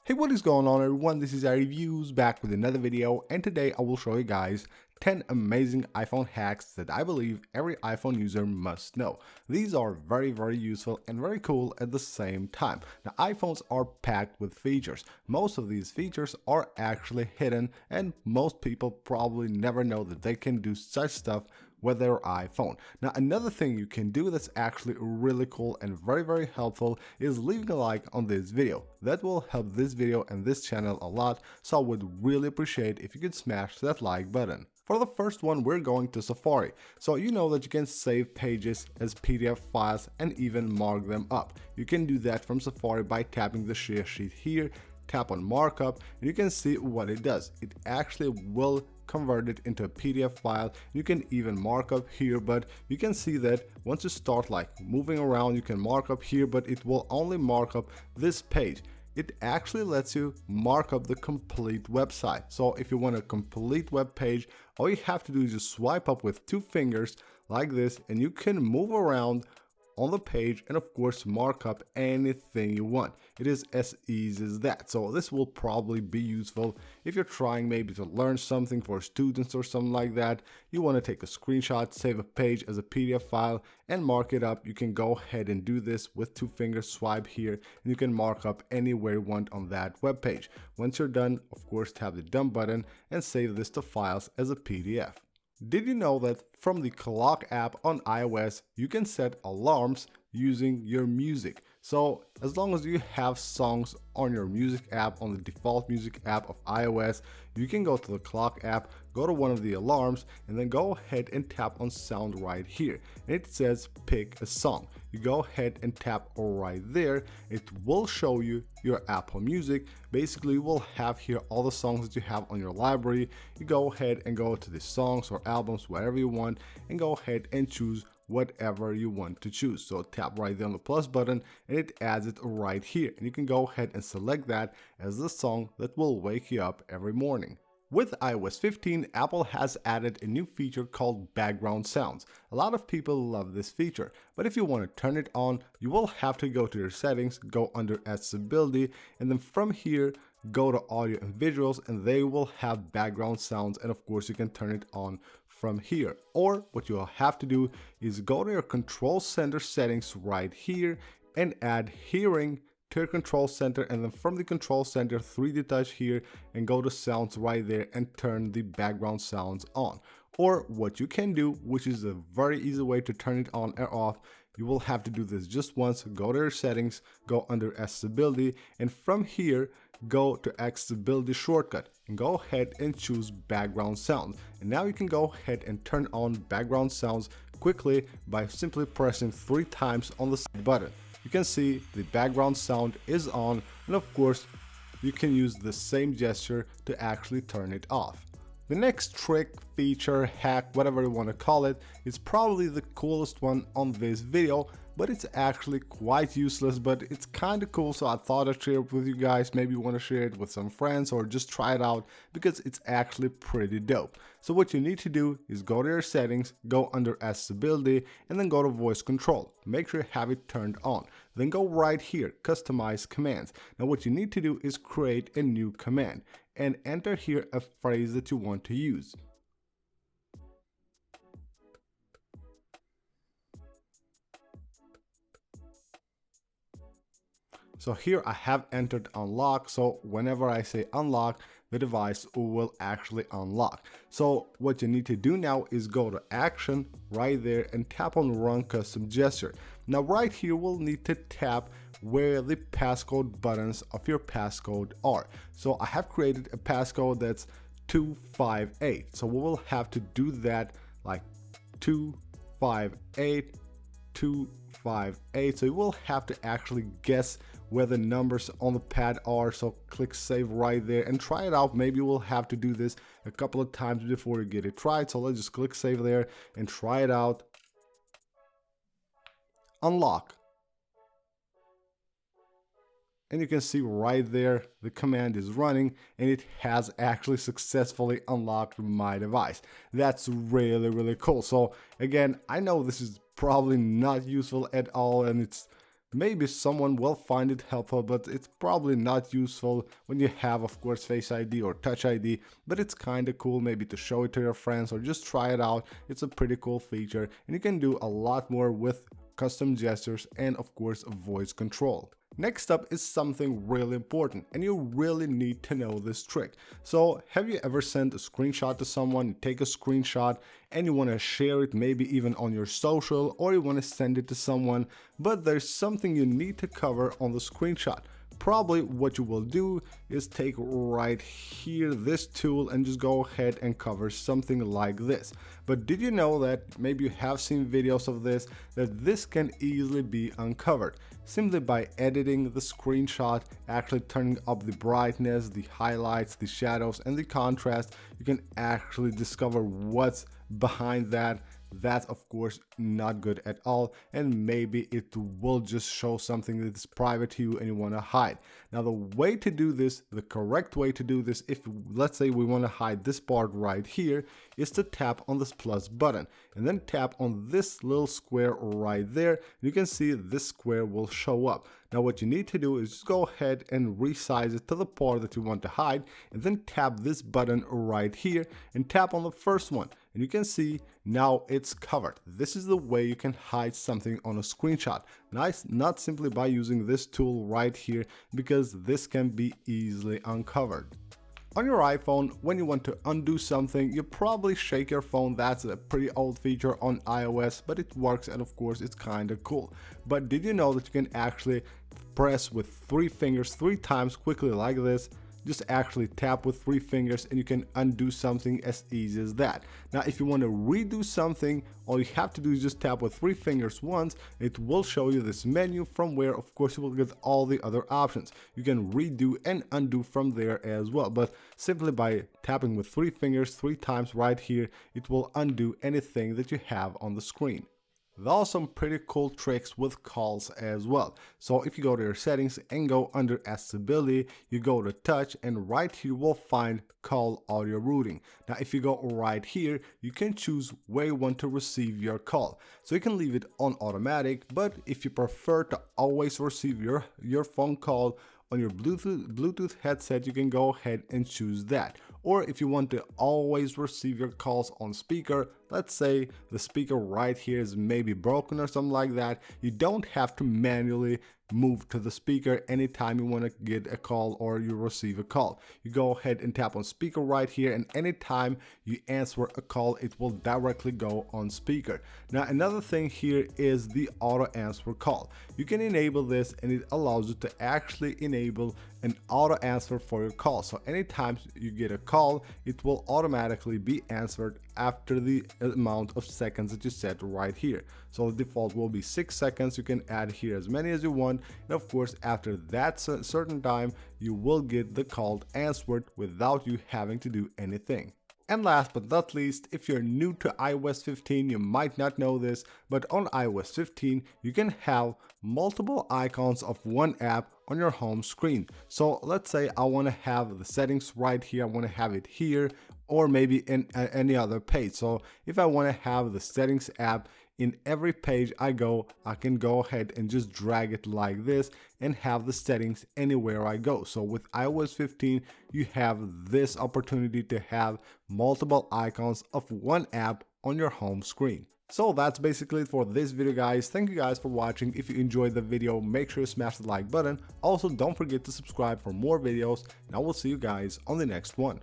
Hey, what is going on everyone? This is iReviews back with another video, and today I will show you guys 10 amazing iPhone hacks that I believe every iPhone user must know. These are very useful and very cool at the same time. Now, iPhones are packed with features. Most of these features are actually hidden, and most people probably never know that they can do such stuff with their iPhone. Now, another thing you can do that's actually really cool and very helpful is leaving a like on this video. That will help this video and this channel a lot, so I would really appreciate if you could smash that like button. For the first one, we're going to Safari. So you know that you can save pages as PDF files and even mark them up. You can do that from Safari by tapping the share sheet here, tap on markup, and you can see what it does. It actually will convert it into a PDF file. You can even mark up here, but you can see that once you start like moving around, you can mark up here, but it will only mark up this page. It actually lets you mark up the complete website. So if you want a complete web page, all you have to do is just swipe up with two fingers like this, and you can move around on the page and of course mark up anything you want. It is as easy as that. So this will probably be useful if you're trying maybe to learn something for students or something like that. You want to take a screenshot, save a page as a PDF file and mark it up. You can go ahead and do this with two fingers, swipe here, and you can mark up anywhere you want on that web page. Once you're done, of course, tap the done button and save this to files as a PDF. Did you know that from the Clock app on iOS, you can set alarms using your music? So as long as you have songs on your music app, on the default music app of iOS, you can go to the Clock app, go to one of the alarms, and then go ahead and tap on sound right here. And it says pick a song. You go ahead and tap right there. It will show you your Apple Music. Basically, you will have here all the songs that you have on your library. You go ahead and go to the songs or albums, whatever you want, and go ahead and choose whatever you want to choose. So tap right there on the plus button and it adds it right here, and you can go ahead and select that as the song that will wake you up every morning. With iOS 15, Apple has added a new feature called background sounds. A lot of people love this feature, but if you want to turn it on, you will have to go to your settings, go under accessibility, and then from here go to audio and visuals, and they will have background sounds, and of course you can turn it on from here. Or what you'll have to do is go to your control center settings right here and add hearing to your control center, and then from the control center 3D touch here and go to sounds right there and turn the background sounds on. Or what you can do, which is a very easy way to turn it on or off, you will have to do this just once. Go to your settings, go under accessibility, and from here go to accessibility shortcut and go ahead and choose background sounds. And now you can go ahead and turn on background sounds quickly by simply pressing 3 times on the side button. You can see the background sound is on, and of course you can use the same gesture to actually turn it off. The next trick, feature, hack, whatever you want to call it, is probably the coolest one on this video, but it's actually quite useless, but it's kind of cool, so I thought I'd share it with you guys. Maybe you want to share it with some friends or just try it out because it's actually pretty dope. So what you need to do is go to your settings, go under accessibility, and then go to voice control. Make sure you have it turned on. Then go right here, customize commands. Now what you need to do is create a new command and enter here a phrase that you want to use. So here I have entered unlock, so whenever I say unlock, the device will actually unlock. So what you need to do now is go to action right there and tap on run custom gesture. Now right here we'll need to tap where the passcode buttons of your passcode are. So I have created a passcode that's 258. So we will have to do that like 258, 258. So you will have to actually guess where the numbers on the pad are. So click save right there and try it out. Maybe you will have to do this a couple of times before you get it right. So let's just click save there and try it out. Unlock. And you can see right there the command is running and it has actually successfully unlocked my device. That's really cool. So again, I know this is probably not useful at all and it's Maybe someone will find it helpful, but it's probably not useful when you have, of course, Face ID or Touch ID, but it's kind of cool maybe to show it to your friends or just try it out. It's a pretty cool feature, and you can do a lot more with custom gestures and, of course, voice control. Next up is something really important, and you really need to know this trick. So have you ever sent a screenshot to someone? You take a screenshot and you want to share it maybe even on your social, or you want to send it to someone, but there's something you need to cover on the screenshot. Probably what you will do is take right here this tool and just go ahead and cover something like this. But did you know that maybe you have seen videos of this, that this can easily be uncovered simply by editing the screenshot, actually turning up the brightness, the highlights, the shadows, and the contrast. You can actually discover what's behind that. That's of course not good at all, and maybe it will just show something that is private to you and you want to hide. Now the way to do this, the correct way to do this, if let's say we want to hide this part right here, is to tap on this plus button and then tap on this little square right there. You can see this square will show up. Now what you need to do is just go ahead and resize it to the part that you want to hide, and then tap this button right here and tap on the first one, and you can see now it's covered. This is the way you can hide something on a screenshot. Nice, not simply by using this tool right here, because this can be easily uncovered. On your iPhone, when you want to undo something, you probably shake your phone. That's a pretty old feature on iOS, but it works, and of course it's kind of cool. But did you know that you can actually press with 3 fingers 3 times quickly like this? Just actually tap with 3 fingers and you can undo something as easy as that. Now if you want to redo something, all you have to do is just tap with 3 fingers once. It will show you this menu from where of course you will get all the other options. You can redo and undo from there as well, but simply by tapping with 3 fingers 3 times right here, it will undo anything that you have on the screen. There are some pretty cool tricks with calls as well. So if you go to your settings and go under accessibility, you go to touch, and right here you will find call audio routing. Now if you go right here, you can choose where you want to receive your call. So you can leave it on automatic, but if you prefer to always receive your phone call on your Bluetooth headset, you can go ahead and choose that. Or if you want to always receive your calls on speaker, let's say the speaker right here is maybe broken or something like that, you don't have to manually move to the speaker anytime you want to get a call or you receive a call. You go ahead and tap on speaker right here, and anytime you answer a call, it will directly go on speaker. Now another thing here is the auto answer call. You can enable this, and it allows you to actually enable an auto answer for your call. So anytime you get a call, it will automatically be answered after the amount of seconds that you set right here. So the default will be 6 seconds. You can add here as many as you want, and of course after that certain time you will get the call answered without you having to do anything. And last but not least, if you're new to iOS 15, you might not know this, but on iOS 15 you can have multiple icons of one app on your home screen. So let's say I want to have the settings right here, I want to have it here, or maybe in any other page. So if I want to have the settings app in every page I can go ahead and just drag it like this and have the settings anywhere I go. So with iOS 15, you have this opportunity to have multiple icons of one app on your home screen. So that's basically it for this video, guys. Thank you guys for watching. If you enjoyed the video, make sure to smash the like button. Also, don't forget to subscribe for more videos, and I will see you guys on the next one.